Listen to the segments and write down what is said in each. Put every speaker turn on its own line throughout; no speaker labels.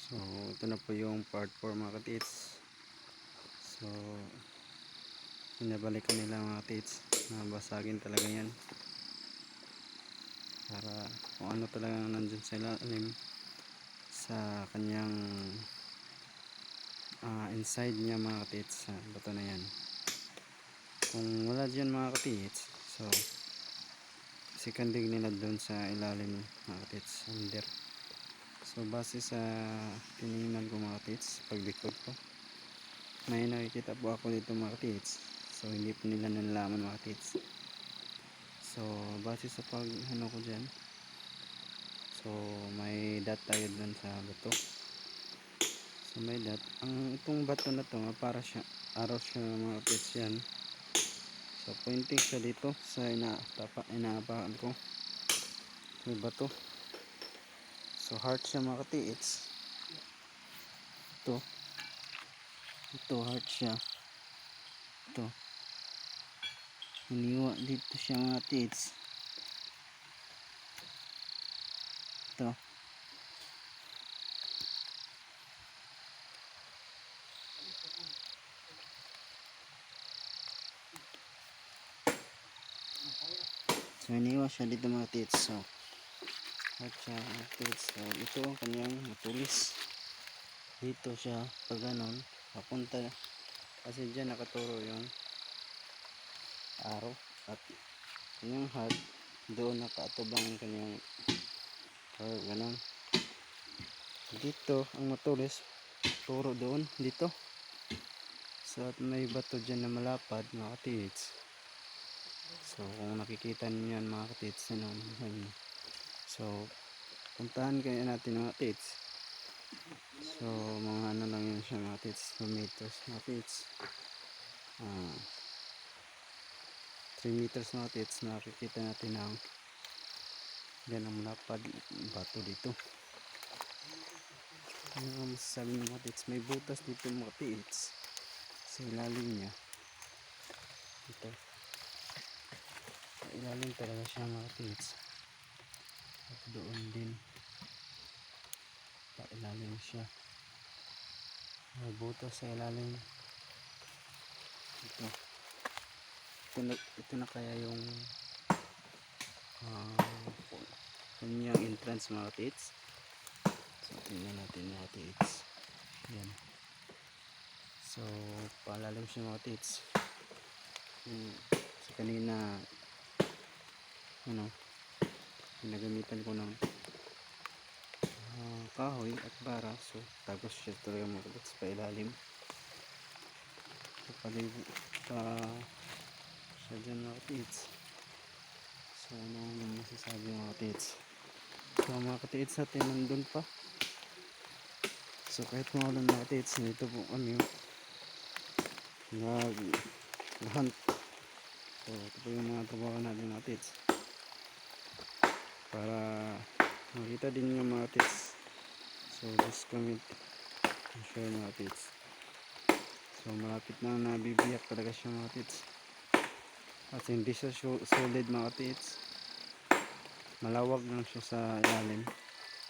So ito na po yung part 4 mga katits. So pinabalikan nila mga katits na basagin talaga yan para kung ano talaga nandun sa ilalim sa kanyang inside niya mga katits, sa bato na yan. Kung wala dyan mga katits, so sikandig nila dun sa ilalim mga katits, under. So base sa tinignan ko mga katits, paglikod ko, may nakikita po ako dito mga katits. So hindi po nila nalalaman mga katits. So base sa pag ano ko dyan, so may dot tayo dun sa bato. So may dot, itong bato na to para siya araw siya mga katits yan. So pointing siya dito sa inaapakan ko may bato. So heart siya mga katits. Ito heart siya. Ito hiniwa dito siya mga katits. Ito so hiniwa siya dito mga katits. So heart siya mga katits. So ito ang kanyang matulis. Dito siya pag ganon papunta kasi dyan nakaturo yung araw at kanyang heart doon nakaatubang ang kanyang heart, ganon. Dito ang matulis turo doon dito. So at may bato dyan na malapad mga katits. So kung nakikita niyo yan mga katits, so puntahan kaya natin mga katits. So mga ano lang yun siya mga katits, 2 meters mga katits, 3 meters mga katits. Nakikita natin ang yan ang malapad bato dito. Ano ang masasabi ng mga katits, may butas dito mga katits sa ilalim niya. Ito sa ilalim talaga siya mga katits. At doon din sa ilalim siya, may butas sa ilalim. Ito na kaya yung kanyang entrance mga katits. So tingnan natin mga katits. Yan. So palalim siya mga katits. So kanina pinagamitan ko ng kahoy at bara. So tagos siya talaga mga katits pa ilalim. So palibo pa siya dyan mga katits. So ano ang masasabi mga katits. So mga katits natin nandun pa. So kahit maulan mga katits, dito po kami nag-hunt. So ito po yung mga trabaho natin mga katits para makita din yung mga katits. So just comment and share mga katits. So malapit na nabibiyak talaga siya mga katits. At hindi siya solid mga katits. Malawag lang siya sa ilalim,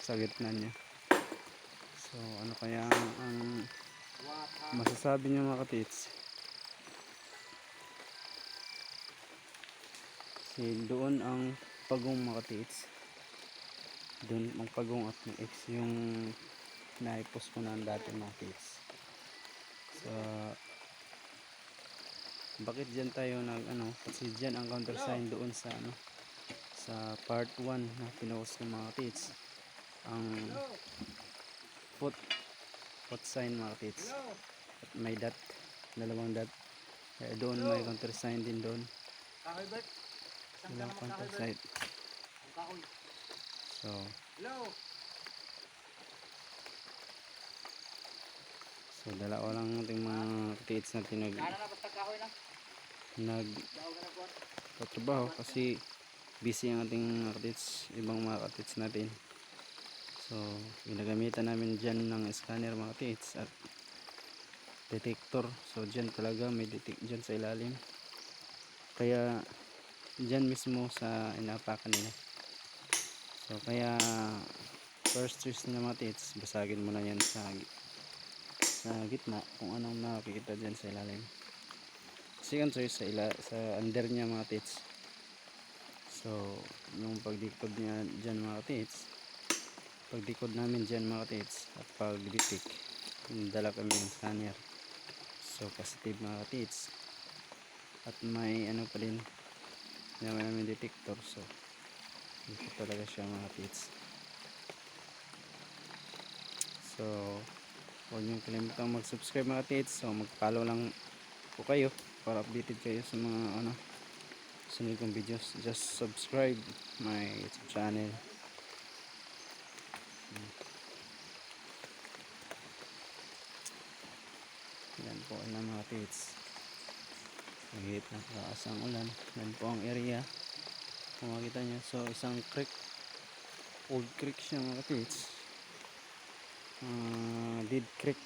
sa gitna niya. So ano kaya ang masasabi niyo mga katits? Doon ang pagong mga katits. Doon ang pagong at ng X yung naipos ko na dati mga katits. So bakit dyan tayo kasi dyan ang countersign doon sa sa part 1 na pinost ng mga katits, ang foot sign mga katits. At may dot, dalawang dot. Kaya doon may countersign din doon. Walang countersign. So dalawa lang nating mga katits natin nagtatrabaho kasi busy ang ating mga katits, ibang mga katits natin. So ginagamitan namin dyan ng scanner mga katits at detector. So dyan talaga may detect dyan sa ilalim, kaya dyan mismo sa inapakan nila. So kaya first choice na mga tits, basagin mo na yan sa gitna kung anong nakikita dyan sa ilalim. Second choice sa under niya mga tits. So yung pagdikod niya dyan mga tits, pagdikod namin dyan mga tits at pagditik, dala kami ng scanner. So positive mga tits, at may ano pa din namin detector. So ito talaga siya mga tits. So huwag niyong kalimutan mag-subscribe mga tits. So mag-follow lang po kayo para updated kayo sa mga sunod kong videos. Just subscribe my YouTube channel. Yan po ang mga tits. Higit na kalakas ang ulan. Yan po ang area kung makita nyo. So isang creek, old creek siya mga tits, dead creek.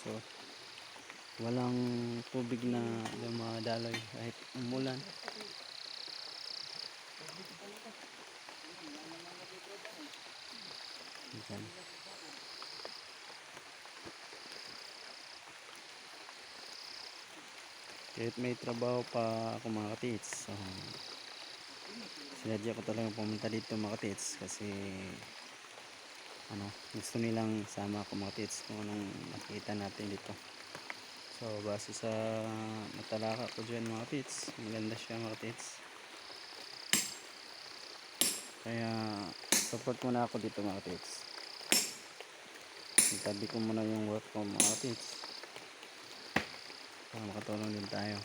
So walang tubig na dumadaloy kahit umulan. Yan. Kahit may trabaho pa ako mga tits, so sinadya ko talaga pumunta dito mga tits kasi gusto nilang sama ako mga tits kung anong nakita natin dito. So base sa natalaka ko dyan mga tits, maganda siya mga tits, kaya support muna ako dito mga tits. Itabi ko muna yung work ko mga tits para makatulong din tayo.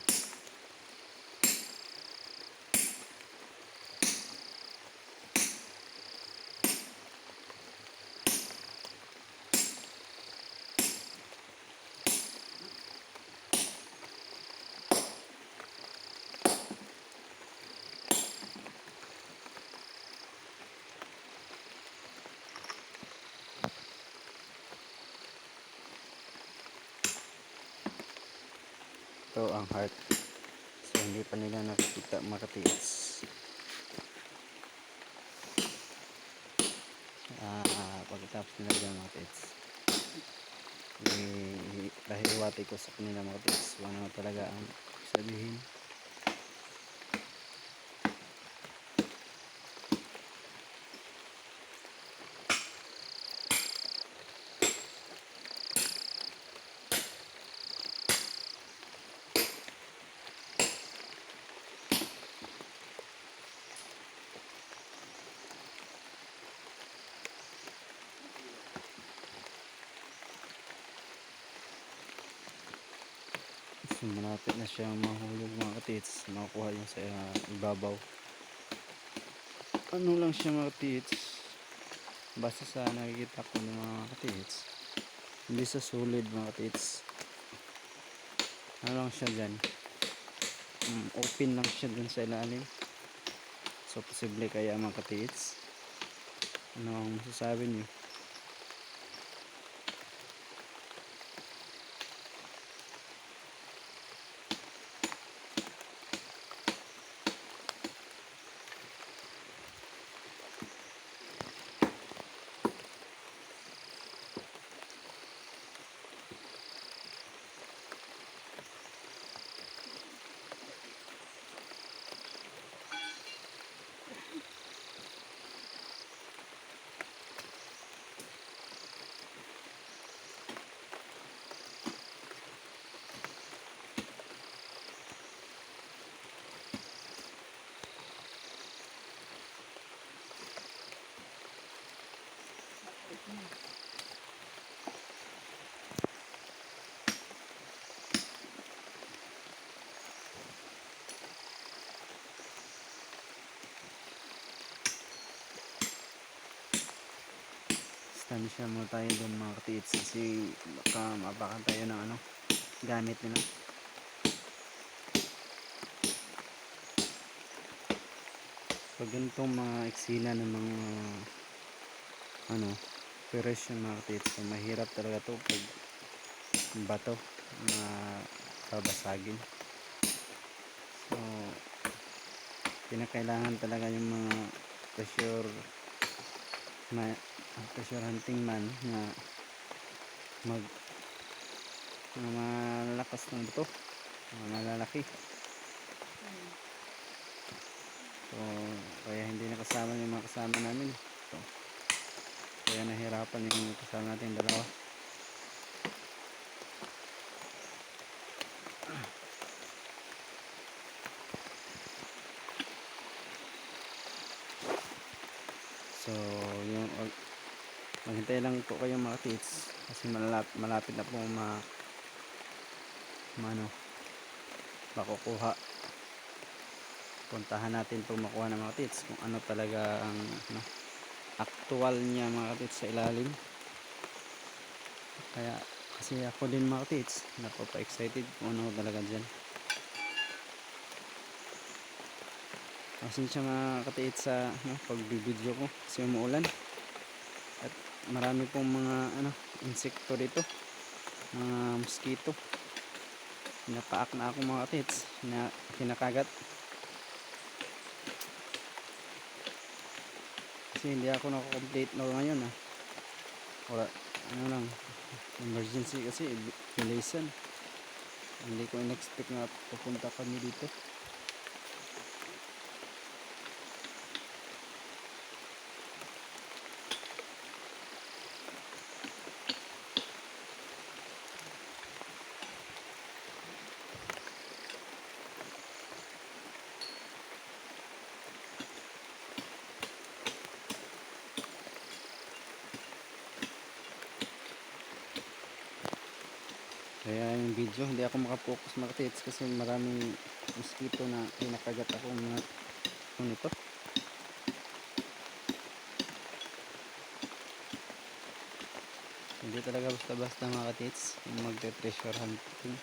Ito ang heart. So hindi pa nila nakikita mga tits. Pagkatapos nila dyan mga tits, pahiwati ko sa kanila mga tits kung ano talaga ang sabihin. So malapit na siyang mahulog mga tits, makukuha yung sa ibabaw. Ano lang siya mga tits, basta sa nakikita ko ng mga tits, hindi sa solid mga tits. Ano lang siya dyan, open lang siya dun sa ilalim. So posible kaya mga tits, ano ang masasabi niyo? Stand siya muna tayo doon mga tits kasi baka maapakan tayo ng gamit nila. Pag ganitong mga eksena ng mga operation mga tits, so mahirap talaga to pag bato na babasagin. So pinakailangan talaga yung mga pressure ang treasure hunting man na mag mga malakas ng buto, mga malalaki. So kaya hindi nakasama yung mga kasama namin. So kaya nahirapan yung kasama natin dalawa. So yung maghintay lang po kayo mga tits kasi malapit na po makukuha. Puntahan natin po makuha ng mga tits kung ano talaga ang actual niya mga tits sa ilalim. Kaya kasi ako din mga tits napapa-excited kung ano talaga dyan. Pasensya mga katiits sa pagbibideo ko kasi umuulan at marami pong mga insekto dito, mga mosquito. Napaak na ako mga katiits na kinakagat kasi hindi ako nakakomplete na ngayon wala lang emergency kasi bilisan, hindi ko in-expect na pupunta kami dito. Kaya yung video hindi ako makapokus mga tits kasi maraming mosquito na pinakagat ako mga nito. Hindi talaga basta-basta mga tits yung magte-treasure hunting.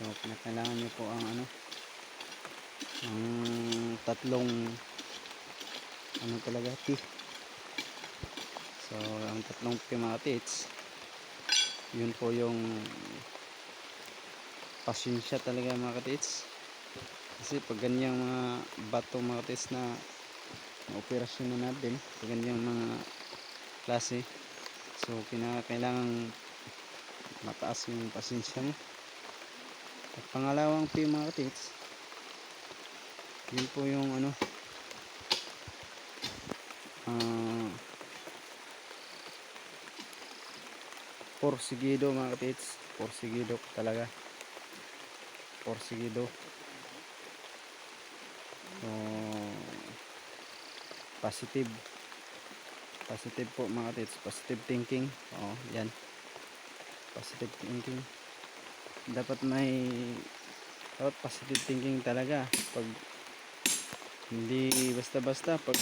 So kailangan nyo po ang ang tatlong talaga P. So ang tatlong P mga tits, yun po yung pasensya talaga mga tits. Kasi pag ganyang mga bato mga tits na operasyon na natin, pag ganyang mga klase, so kailangan mataas yung pasensya mo. At pangalawang P mga tits, yun po yung porsigido mga tits, porsigido talaga, porsigido. So positive po mga tits, positive thinking. Yan, positive thinking. Dapat positive thinking talaga. Pag hindi basta-basta pag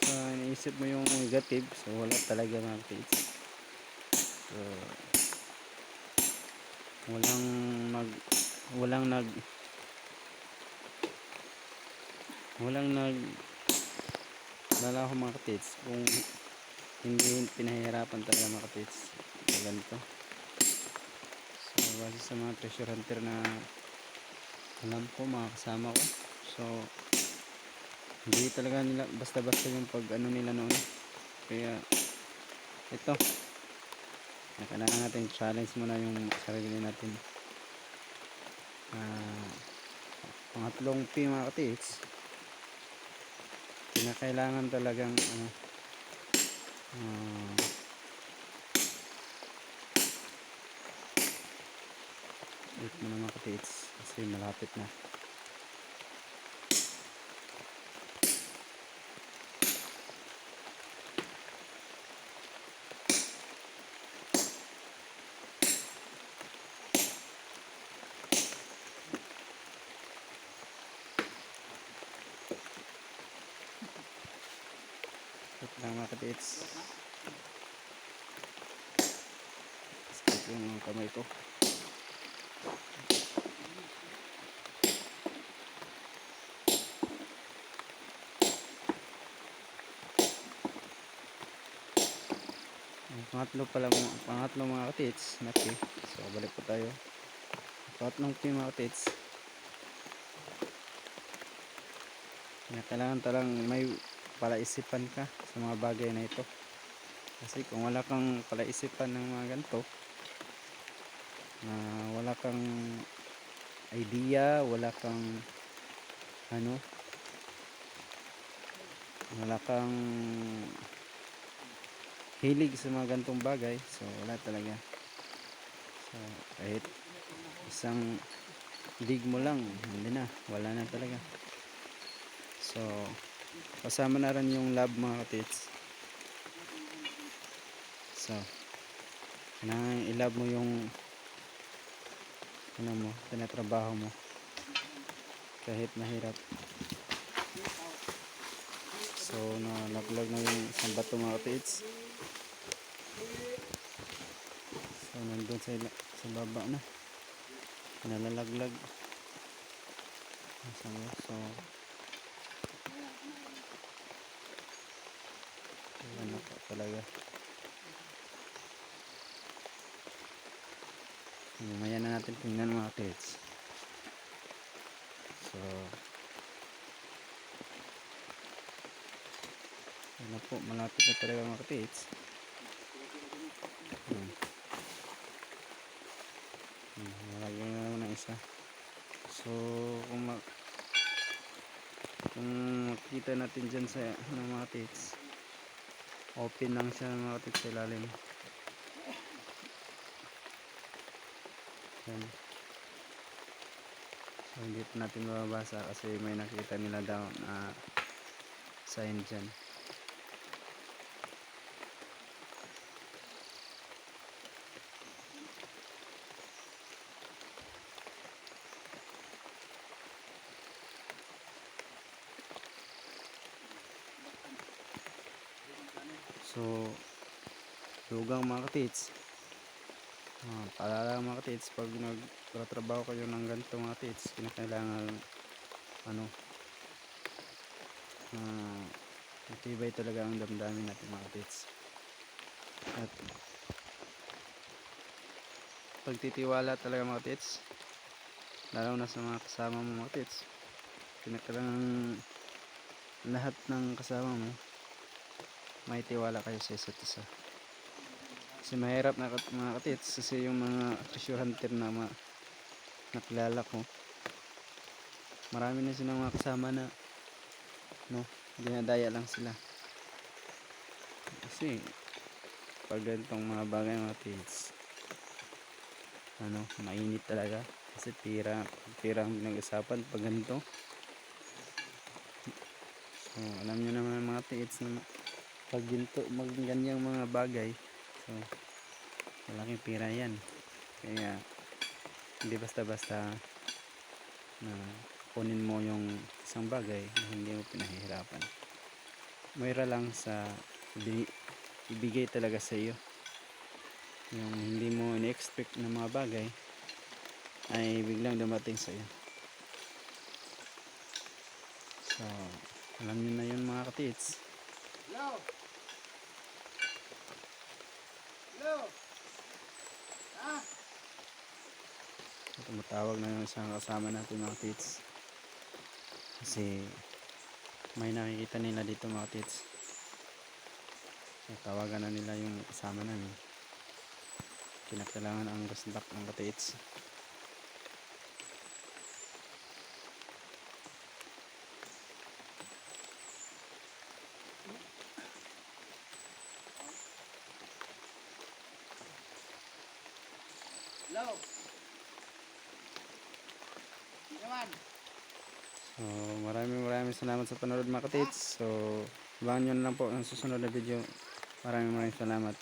iniisip mo yung negative, so wala talaga mga tits. So walang lalaho mga tits kung hindi pinahihirapan talaga mga tits sa ganito. So base sa mga treasure hunter na alam ko, mga kasama ko, so hindi talaga nila basta-basta yung pag nila noon. Kaya ito, kailangan natin challenge muna yung sarili natin. Pangatlong P mga tits, kinakailangan talagang wait mo na mga tits kasi malapit na. Wait lang mga tits, skip yung kamay ko. Pangatlo mga tits na P. So balik po tayo. Pangatlong P mga tits, kailangan talang may palaisipan ka sa mga bagay na ito. Kasi kung wala kang palaisipan ng mga ganito, na wala kang idea, wala kang ano, wala kang hilig sa mga gantong bagay, so wala talaga. So kahit isang dig mo lang, hindi na, wala na talaga. So kasama na rin yung lab mga katits. So kailangan ilab mo yung ano mo, tinatrabaho mo kahit mahirap. So nalaglag na yung isang bato mga katits. So nandun sa baba na, nalalaglag. So ano pa talaga, mamaya na natin tingnan mga kids. So ano po, malapit na talaga mga kids. Nalagyan na naman ng isa. So kung makita natin dyan sa mga kids, open lang siya mga kids sa ilalim. Yan. So hindi pa natin mababasa kasi may nakita nila daw na sign dyan. So lugang mga katits, paalala mga katits, pag nagtatrabaho kayo ng ganito mga katits, kinakailangan ano, matibay talaga ang damdamin natin mga katits. At pagtitiwala talaga mga katits, lalo na sa mga kasama mo mga katits, kinakailangan lahat ng kasama mo may tiwala kayo sa isa't isa. Kasi mahirap na mga katits, kasi yung mga treasure hunter na nakilala ko, marami na silang mga kasama na dinadaya lang sila. Kasi pag ganitong mga bagay mga katits, mainit talaga, kasi pira ang pinag-usapan pag ganito. So alam nyo naman mga katits na pag ganyang mga bagay, so malaking pira yan. Kaya hindi basta-basta na kunin mo yung isang bagay na hindi mo pinahihirapan. Mayra lang sa ibigay talaga sa iyo, yung hindi mo in-expect na mga bagay ay biglang dumating sa iyo. So alam niyo na yun mga katits. Tumatawag na yung isang kasama natin mga tits, kasi may nakikita nila dito mga tits. Tawagan na nila yung kasama namin, kinakailangan ang gasdak ng katits.
Hello.
So maraming salamat sa panonood mga katits. So abangan nyo na lang po ang susunod na video. Maraming salamat.